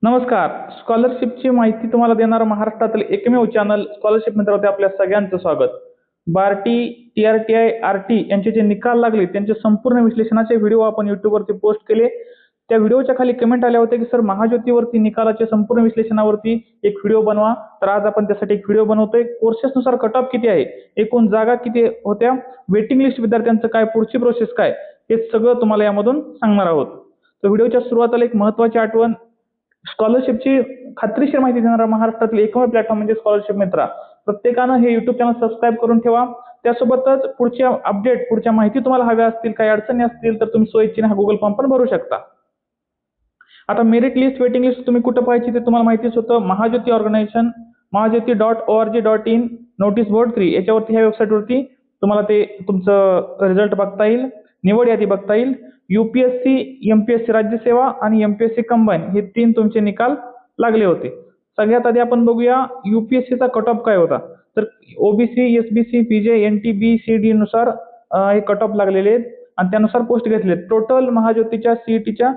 नमस्कार. स्कॉलरशिपची माहिती तुम्हाला देणारं महाराष्ट्रातील एकमेव चॅनल स्कॉलरशिप मित्रावरती आपल्या सगळ्यांचं स्वागत. बार्टी, TRTI, RT यांचे जे निकाल लागले त्यांचे संपूर्ण विश्लेषणाचे व्हिडिओ आपण YouTubeवरती पोस्ट केले. त्या व्हिडिओच्या खाली कमेंट आल्या होत्या की सर महाज्योतीवरती निकालाचे संपूर्ण विश्लेषणावरती एक व्हिडिओ बनवा. तर आज आपण त्यासाठी एक व्हिडिओ बनवतोय. कोर्सेसनुसार कट ऑफ किती आहे, एकूण जागा किती होत्या, वेटिंग लिस्ट विद्यार्थ्यांचं काय, पुढची प्रोसेस काय, हे सगळं तुम्हाला यामधून सांगणार आहोत. तर व्हिडिओच्या सुरुवातीला एक महत्त्वाची आठवण, स्कॉलरशिपची खात्रीशीर माहिती देणारा महाराष्ट्रातील एकमेव प्लॅटफॉर्म म्हणजे स्कॉलरशिप मित्रा. प्रत्येकानं हे युट्यूब चॅनल सबस्क्राईब करून ठेवा. त्यासोबतच पुढच्या अपडेट, पुढच्या माहिती तुम्हाला हव्या असतील, काही अडचणी असतील तर तुम्ही सोयीची हा गुगल फॉर्म पण भरू शकता. आता मेरिट लिस्ट, वेटिंग लिस्ट तुम्ही कुठं पाहायची ते तुम्हाला माहितीच होतं. Mahajyoti organisation, mahajyoti.org.in, notice board 3 याच्यावरती, ह्या वेबसाईटवरती तुम्हाला ते तुमचं रिझल्ट बघता येईल, निवड यादी बघता येईल. UPSC, MPSC राज्यसेवा आणि MPSC कंबाईन हे 3 तुमचे निकाल लागले होते. सगळ्यात आधी आपण बघूया UPSCचा कट ऑफ काय होता. तर OBC, SBC, PJ, NT, BCD नुसार हे कट ऑफ लागलेले आहेत आणि त्यानुसार पोस्ट घेतले. टोटल महाज्योतीच्या CETच्या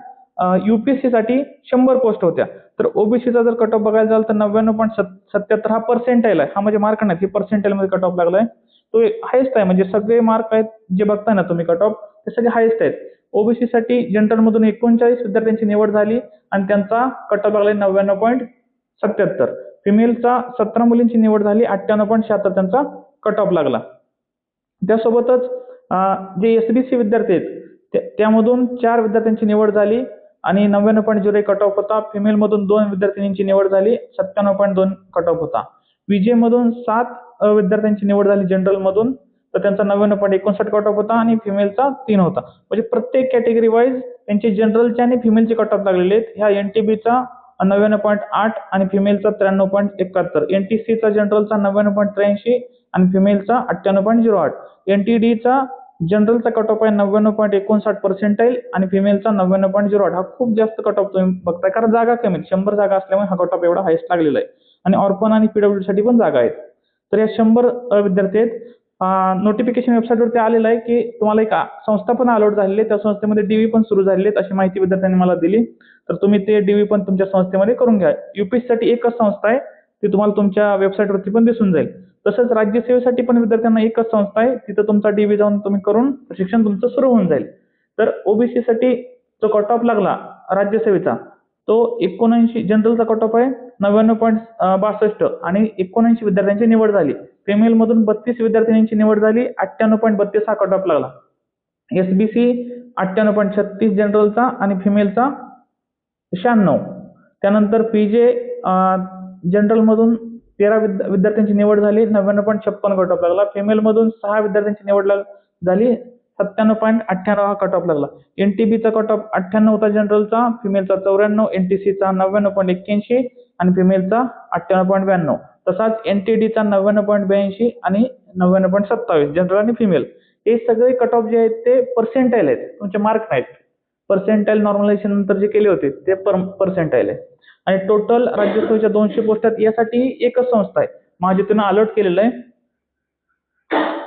UPSC साठी 100 पोस्ट होत्या. तर OBCचा जर कट ऑफ बघायला जाल तर 99.77 हा पर्सेंटाईल आहे. हा म्हणजे मार्क नाही, हे पर्सेंटाईल मध्ये कट ऑफ लागलाय. तो हायेस्ट आहे, म्हणजे सगळे मार्क आहेत जे बघताय ना तुम्ही कट ऑफ, ते सगळे हायेस्ट आहेत. OBC साठी जनरल मधून 39 विद्यार्थ्यांची निवड झाली आणि त्यांचा कट ऑफ लागलाय 99.77. फिमेलचा 17 मुलींची निवड झाली, 98.76 त्यांचा कट ऑफ लागला. त्यासोबतच जे SBC विद्यार्थी आहेत त्यामधून 4 विद्यार्थ्यांची निवड झाली आणि 99.01 कट ऑफ होता. फिमेल मधून 2 विद्यार्थिनींची निवड झाली, 97.2 कट ऑफ होता. विजय मधून 7 विद्यार्थ्यांची निवड झाली जनरल मधून, तर त्यांचा 99.59 कट ऑफ होता आणि फिमेलचा 3 होता. म्हणजे प्रत्येक कॅटेगरी वाईज त्यांचे जनरलचे आणि फिमेलचे कट ऑफ लागलेले आहेत. ह्या NTBचा 99.8 आणि फिमेलचा 93.71, NTCचा जनरलचा 99.83 आणि फिमेलचा 98.08, NTDचा जनरलचा कट ऑफ आहे 99.59 पर्सेंटाईल आणि फिमेलचा 99.08. हा खूप जास्त कट ऑफ तुम्ही बघताय, कारण जागा कमी, 100 जागा असल्यामुळे हा कट ऑफ एवढा हायस्ट लागलेला आहे. आणि ऑर्फन आणि PWD साठी पण जागा आहेत. तर या 100 विद्यार्थी आहेत. नोटिफिकेशन वेबसाईटवरती आलेलं आहे की तुम्हाला एक संस्था पण अलॉट झालेली आहे, त्या संस्थेमध्ये DV पण सुरू झालेली आहेत अशी माहिती विद्यार्थ्यांनी मला दिली. तर तुम्ही ते DV पण तुमच्या संस्थेमध्ये करून घ्या. UPSC साठी एकच संस्था आहे, ती तुम्हाला तुमच्या वेबसाईटवरती पण दिसून जाईल. तसंच राज्यसेवेसाठी पण विद्यार्थ्यांना एकच संस्था आहे, तिथं तुमचा DV जाऊन तुम्ही करून शिक्षण तुमचं सुरू होऊन जाईल. तर OBC साठी जो कट ऑफ लागला राज्यसेवेचा, तो 79, जनरलचा कट ऑफ आहे 99.62 आणि 79 विद्यार्थ्यांची निवड झाली. फिमेल मधून 32 विद्यार्थिनींची निवड झाली, 98.32 हा कट ऑफ लागला. SBC 98.36 जनरलचा आणि फिमेलचा 96. त्यानंतर PJ जनरल मधून 13 विद्यार्थ्यांची निवड झाली, 99.56 कट ऑफ लागला. फिमेल मधून 6 विद्यार्थ्यांची निवड झाली, 97.98 हा कट ऑफ लागला. NTBचा कट ऑफ 98 होता जनरलचा, फिमेलचा 94, NTCचा 99.81 आणि फिमेलचा 98.92. तसाच NTDचा 99.82 आणि 99.27 जनरल आणि फिमेल. हे सगळे कट ऑफ जे आहेत ते पर्सेंटाईल आहेत, तुमचे मार्क नाहीत. पर्सेंटाईल नॉर्मलायझेशन नंतर जे केले होते ते पर्सेंटाईल आहे. आणि टोटल राज्यसेवेच्या 200 पोस्ट आहेत. यासाठी एकच संस्था आहे, महाज्योतीनं अलॉट केलेलं आहे.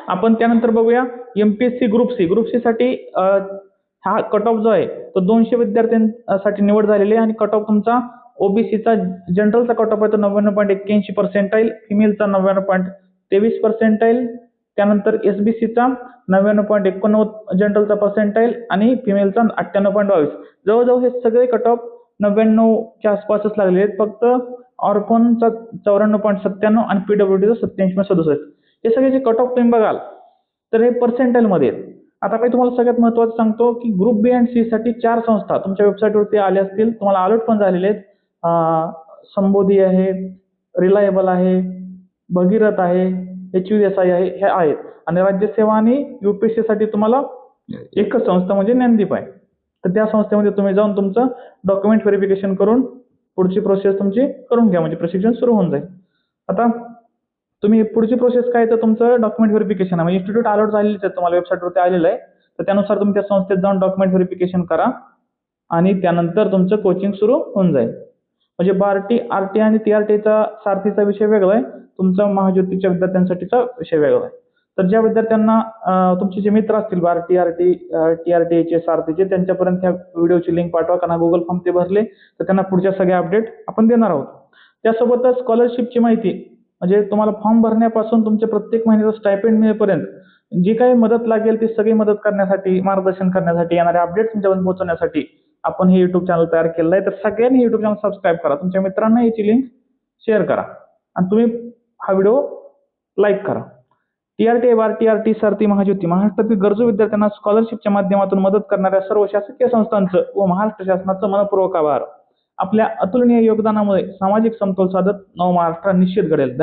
आपण त्यानंतर बघूया MPSC ग्रुप सी साठी हा कट ऑफ जो आहे तो 200 विद्यार्थ्यांसाठी निवड झालेली आहे आणि कट ऑफ तुमचा OBCचा जनरलचा कट ऑफ आहे तो 99.81 पर्सेंटाईल, फिमेलचा 99.23 पर्सेंटाईल, त्यानंतर SBCचा 99.89 जनरलचा पर्सेंटाईल आणि फिमेलचा 98.22. जवळजवळ हे सगळे कट ऑफ 99च्या आसपासच लागलेले आहेत. फक्त ऑर्फनचा 94.97 आणि PWDचा 87.67. हे सगळे जे कट ऑफ तुम्ही बघाल तर हे पर्सेंटाईल मध्ये आहेत. आता मी तुम्हाला सगळ्यात महत्त्वाचं सांगतो की ग्रुप B आणि C साठी 4 संस्था तुमच्या वेबसाईटवरती आल्या असतील, तुम्हाला अलॉट पण झालेले आहेत. संबोधी आहे, रिलायबल आहे, भगीरथ आहे, HUSI आहे, हे आहेत. आणि राज्यसेवा आणि UPSC साठी तुम्हाला एकच संस्था म्हणजे ज्ञानदीप आहे. तर त्या संस्थेमध्ये तुम्ही जाऊन तुमचं डॉक्युमेंट व्हेरिफिकेशन करून पुढची प्रोसेस तुमची करून घ्या, म्हणजे प्रशिक्षण सुरू होऊन जाईल. आता तुम्ही पुढची प्रोसेस काय, तर तुमचं डॉक्युमेंट व्हेरिफिकेशन आहे, म्हणजे इन्स्टिट्यूट अलॉट झालेलीच आहे, तुम्हाला वेबसाईटवरती आलेलं आहे. तर त्यानुसार तुम्ही त्या संस्थेत जाऊन डॉक्युमेंट व्हेरिफिकेशन करा आणि त्यानंतर तुमचं कोचिंग सुरू होऊन जाईल. म्हणजे बार्टी, RT आणि TRTचा सारथीचा विषय वेगळा आहे, तुमचा महाज्योतीच्या विद्यार्थ्यांसाठीचा विषय वेगळा आहे. तर ज्या विद्यार्थ्यांना तुमचे जे मित्र असतील TRTचे सारथीचे त्यांच्यापर्यंत ह्या व्हिडिओची लिंक पाठवा, कारण गुगल फॉर्म ते भरले तर त्यांना पुढच्या सगळ्या अपडेट आपण देणार आहोत. त्यासोबतच स्कॉलरशिपची माहिती म्हणजे तुम्हाला फॉर्म भरण्यापासून तुमच्या प्रत्येक महिन्याचा स्टायपेंड मिळेपर्यंत जी काही मदत लागेल ती सगळी मदत करण्यासाठी, मार्गदर्शन करण्यासाठी, येणारे अपडेट तुमच्यापर्यंत पोहोचवण्यासाठी आपण हे YouTube चॅनल तयार केलेलं आहे. तर सगळ्यांनी YouTube चॅनल सबस्क्राईब करा, तुमच्या मित्रांना याची लिंक शेअर करा आणि तुम्ही हा व्हिडिओ लाईक करा. TRTI बार TRT सारथी महाज्योती महाराष्ट्रातील गरजू विद्यार्थ्यांना स्कॉलरशिपच्या माध्यमातून मदत करणाऱ्या सर्व शासकीय संस्थांचं व महाराष्ट्र शासनाचं मनपूर्वक आभार. आपल्या अतुलनीय योगदानामुळे सामाजिक समतोल साधत नवमहाराष्ट्र निश्चित घडेल.